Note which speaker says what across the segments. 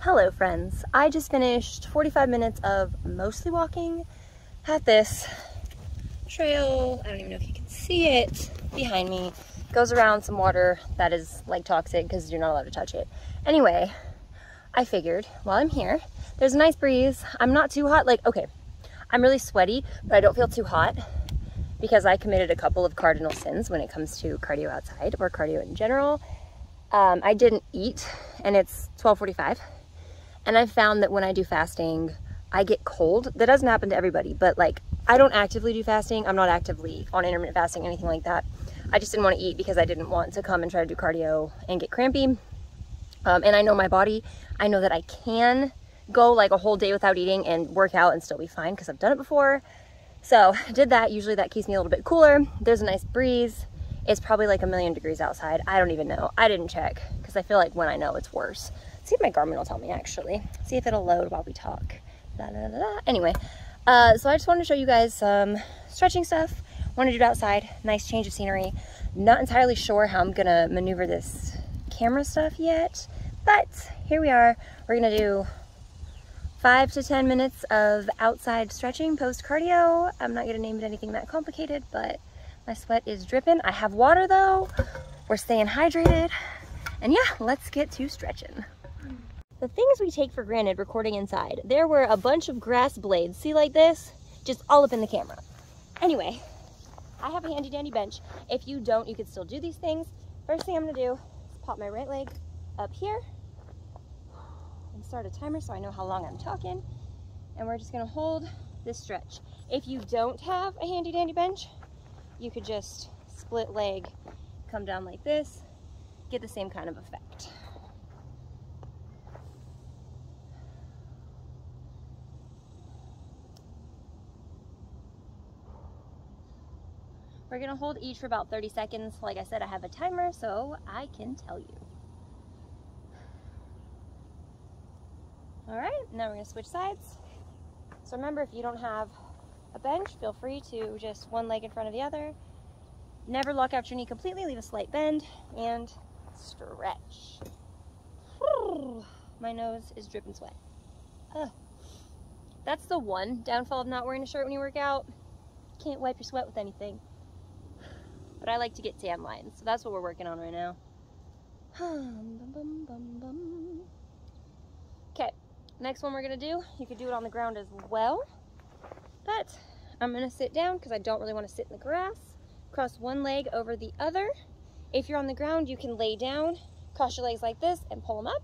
Speaker 1: Hello friends, I just finished 45 minutes of mostly walking at this trail. I don't even know if you can see it behind me. Goes around some water that is like toxic because you're not allowed to touch it. Anyway, I figured while I'm here, there's a nice breeze. I'm not too hot, okay, I'm really sweaty, but I don't feel too hot because I committed a couple of cardinal sins when it comes to cardio outside or cardio in general. I didn't eat and it's 12:45. And I've found that when I do fasting, I get cold. That doesn't happen to everybody, but I don't actively do fasting. I'm not actively on intermittent fasting, anything like that. I just didn't want to eat because I didn't want to come and try to do cardio and get crampy. And I know my body. I know that I can go a whole day without eating and work out and still be fine because I've done it before. So I did that. Usually that keeps me a little bit cooler. There's a nice breeze. It's probably like 1,000,000 degrees outside. I don't even know. I didn't check because I feel like when I know it's worse. See if my Garmin will tell me actually. See if it'll load while we talk. La, la, la, la. Anyway, so I just wanted to show you guys some stretching stuff. Wanted to do it outside. Nice change of scenery. Not entirely sure how I'm gonna maneuver this camera stuff yet, but here we are. We're gonna do 5 to 10 minutes of outside stretching post cardio. I'm not gonna name it anything that complicated, but my sweat is dripping. I have water though. We're staying hydrated. And yeah, let's get to stretching. The things we take for granted recording inside. There were a bunch of grass blades, see like this? Just all up in the camera. Anyway, I have a handy dandy bench. If you don't, you could still do these things. First thing I'm gonna do is pop my right leg up here and start a timer so I know how long I'm talking. And we're just gonna hold this stretch. If you don't have a handy dandy bench, you could just split leg, come down like this, get the same kind of effect. We're gonna hold each for about 30 seconds. Like I said, I have a timer, so I can tell you. All right, now we're gonna switch sides. So remember, if you don't have a bench, feel free to just one leg in front of the other. Never lock out your knee completely, leave a slight bend, and stretch. My nose is dripping sweat. That's the one downfall of not wearing a shirt when you work out. Can't wipe your sweat with anything. But I like to get tan lines, so that's what we're working on right now. Okay, next one we're gonna do, you could do it on the ground as well, but I'm gonna sit down because I don't really want to sit in the grass. Cross one leg over the other. If you're on the ground, you can lay down, cross your legs like this and pull them up.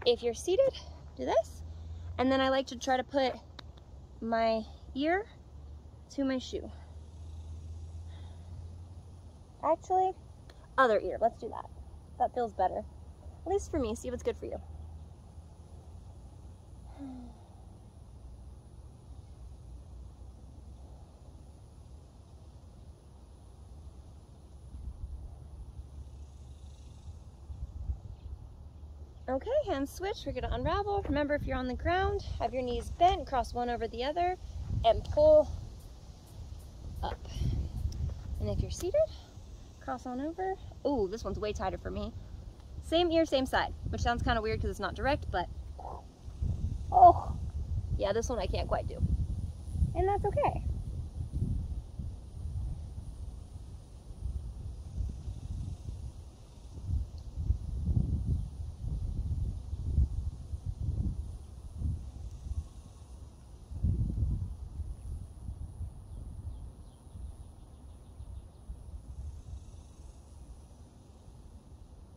Speaker 1: If you're seated, do this. And then I like to try to put my ear to my shoe. Actually, other ear, let's do that. That feels better. At least for me, see if it's good for you. Okay, hand switch, we're gonna unravel. Remember, if you're on the ground, have your knees bent, cross one over the other, and pull up. And if you're seated, cross on over. Ooh, this one's way tighter for me. Same ear, same side, which sounds kind of weird because it's not direct, but oh, yeah, this one I can't quite do. And that's okay.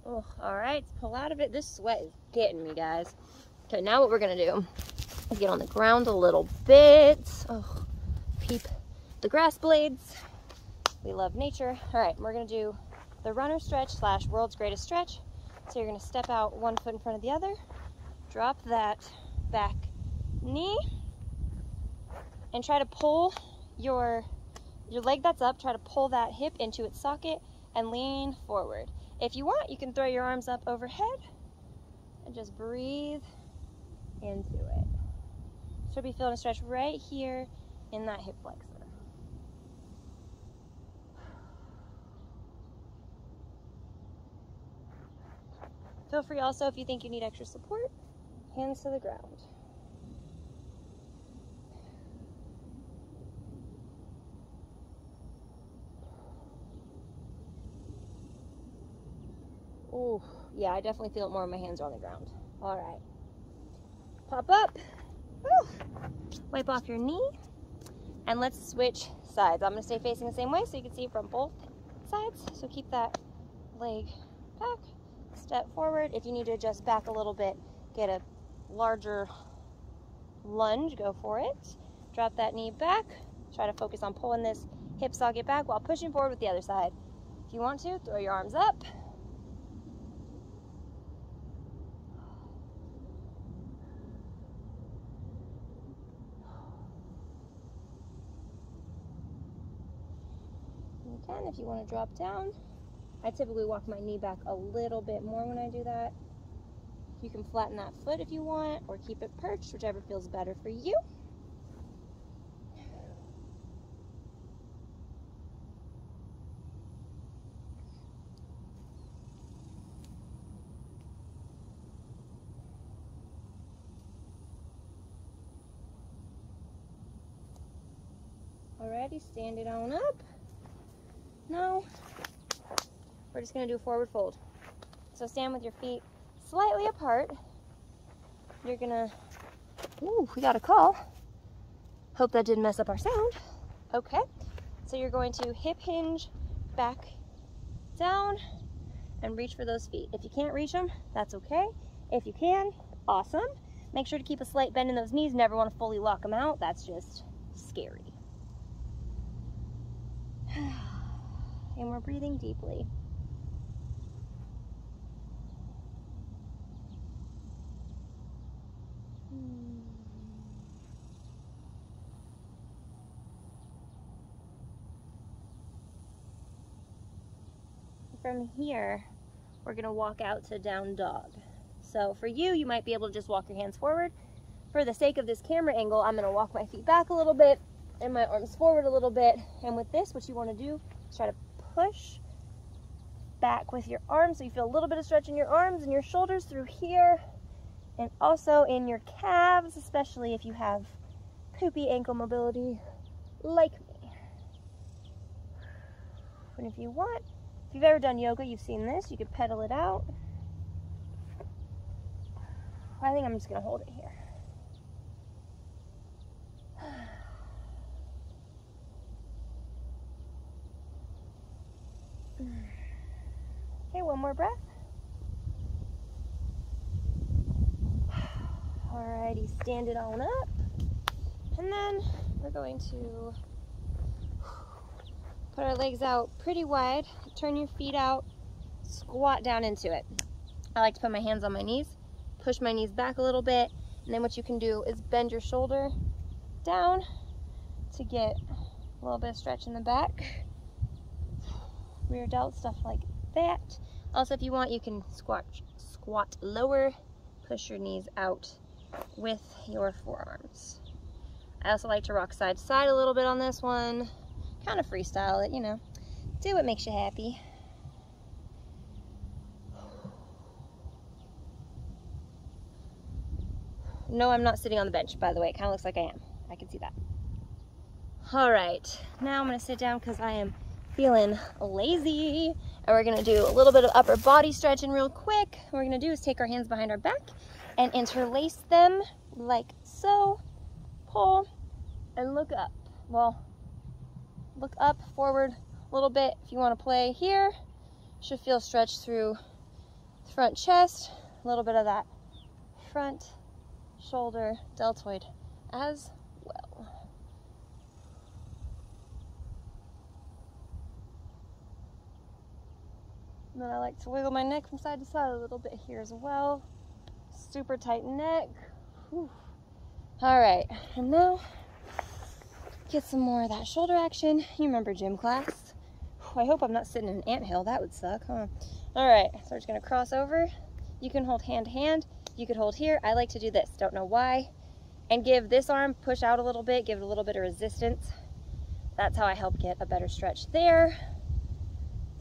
Speaker 1: Oh, all right, let's pull out of it. This sweat is getting me, guys. Okay, now what we're gonna do is get on the ground a little bit. Oh, peep the grass blades. We love nature. All right, we're gonna do the runner stretch / world's greatest stretch. So you're gonna step out one foot in front of the other, drop that back knee, and try to pull your leg that's up, try to pull that hip into its socket and lean forward. If you want, you can throw your arms up overhead and just breathe into it. Should be feeling a stretch right here in that hip flexor. Feel free also, if you think you need extra support, Hands to the ground. Ooh, yeah, I definitely feel it more when my hands are on the ground. All right. Pop up. Woo. Wipe off your knee. And let's switch sides. I'm going to stay facing the same way so you can see from both sides. So keep that leg back. Step forward. If you need to adjust back a little bit, get a larger lunge, go for it. Drop that knee back. Try to focus on pulling this hip socket back while pushing forward with the other side. If you want to, throw your arms up. You can if you want to drop down. I typically walk my knee back a little bit more when I do that. You can flatten that foot if you want, or keep it perched, whichever feels better for you. Alrighty, stand it on up. Now, we're just gonna do a forward fold. So stand with your feet slightly apart. You're gonna, ooh, we got a call. Hope that didn't mess up our sound. Okay, so you're going to hip hinge back down and reach for those feet. If you can't reach them, that's okay. If you can, awesome. Make sure to keep a slight bend in those knees. Never want to fully lock them out. That's just scary. And we're breathing deeply. From here, we're gonna walk out to down dog. So for you, you might be able to just walk your hands forward. For the sake of this camera angle, I'm gonna walk my feet back a little bit and my arms forward a little bit. And with this, what you wanna do is try to push back with your arms so you feel a little bit of stretch in your arms and your shoulders through here, and also in your calves, especially if you have poopy ankle mobility like me. And if you want, if you've ever done yoga, you've seen this. You could pedal it out. I think I'm just gonna hold it here. Okay, one more breath. Alrighty, stand it on up. And then we're going to put our legs out pretty wide, turn your feet out, squat down into it. I like to put my hands on my knees, push my knees back a little bit, and then what you can do is bend your shoulder down to get a little bit of stretch in the back. Rear delt, stuff like that. Also, if you want, you can squat lower, push your knees out with your forearms. I also like to rock side to side a little bit on this one. Kind of freestyle it, you know. Do what makes you happy. No, I'm not sitting on the bench, by the way. It kind of looks like I am. I can see that. All right, now I'm gonna sit down because I am feeling lazy. And we're gonna do a little bit of upper body stretching real quick. What we're gonna do is take our hands behind our back and interlace them like so. Pull and look up. Well, look up, forward a little bit. If you want to play here, should feel stretch through the front chest, a little bit of that front shoulder deltoid as well. And then I like to wiggle my neck from side to side a little bit here as well. Super tight neck. Whew. All right, and now get some more of that shoulder action. You remember gym class? I hope I'm not sitting in an anthill. That would suck, huh? All right, so we're just gonna cross over. You can hold hand to hand. You could hold here. I like to do this, don't know why. And give this arm, push out a little bit, give it a little bit of resistance. That's how I help get a better stretch there.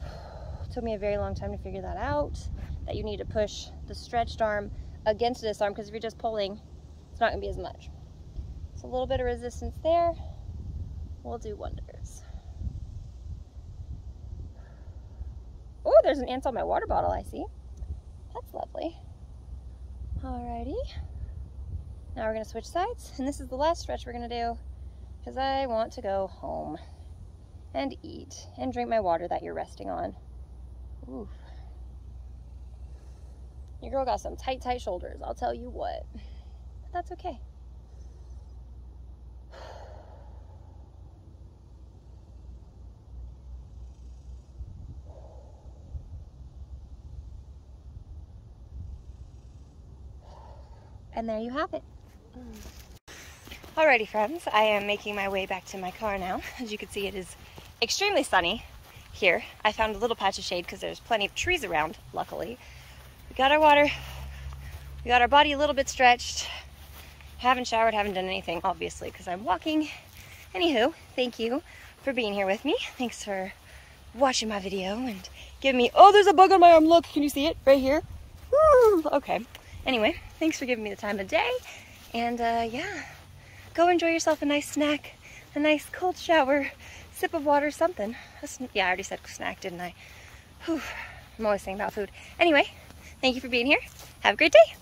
Speaker 1: It took me a very long time to figure that out, that you need to push the stretched arm against this arm, because if you're just pulling, it's not gonna be as much. So a little bit of resistance there will do wonders. Oh, there's an ant on my water bottle, I see. That's lovely. Alrighty. Now we're gonna switch sides, and this is the last stretch we're gonna do because I want to go home and eat and drink my water that you're resting on. Ooh. Your girl got some tight, tight shoulders, I'll tell you what. But that's okay. And there you have it. Alrighty friends, I am making my way back to my car now. As you can see, it is extremely sunny here. I found a little patch of shade because there's plenty of trees around, luckily. We got our water, we got our body a little bit stretched. Haven't showered, haven't done anything, obviously, because I'm walking. Anywho, thank you for being here with me. Thanks for watching my video and giving me, oh, there's a bug on my arm, look, can you see it right here? Woo! Okay. Anyway, thanks for giving me the time of day, and yeah, go enjoy yourself a nice snack, a nice cold shower, sip of water, something. Yeah, I already said snack, didn't I? Whew. I'm always saying about food. Anyway, thank you for being here. Have a great day.